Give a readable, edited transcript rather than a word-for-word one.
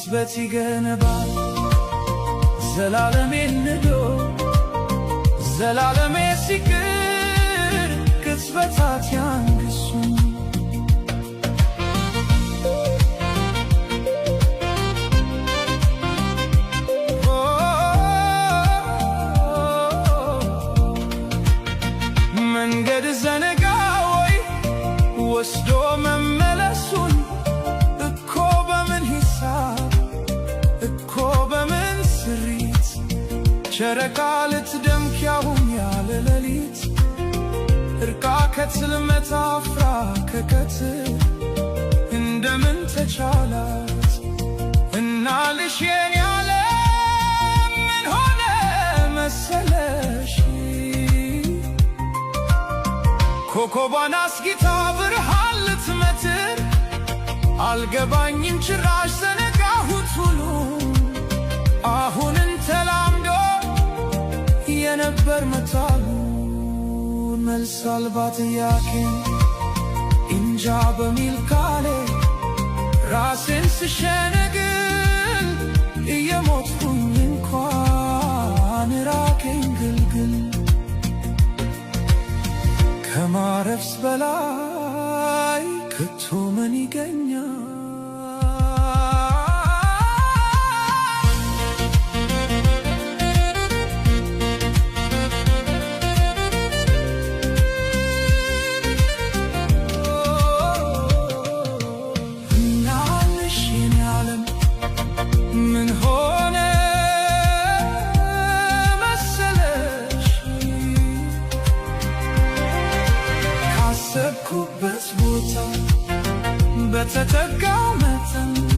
ቅጽበት ይገነባል ዘላለሜ ንዶ ዘላለሜ ሲቅር ቅጽበታት ያንግሱኝ መንገድ ዘነጋ ወይ ወስዶ መመለሱን እኮ በምን ሂሳብ እኮ በምን ስሪት ጨረቃ ልትደምቅ ያሁን ያለ ሌሊት እርቃ ከጽልመት አፍራ ከቀትር እንደምን ተቻላት እና ልሽን ያለ ምን ሆነ መሰለሽ ኮከቧን አስጊታ ብርሃን ልትመትር አልገባኝም ጭራሽ ዘነጋሁት ሁሉ አሁንን ተላምዶ የነበር መታሉ መልስ አልባ ጥያቄን እንጃ በሚል ቃሌ ራሴን ስሸነግል እየሞትኩኝ እንኳን ራቀኝ ግልግል ከማረፍስ በላይ ከቶ ምን ይገኛል?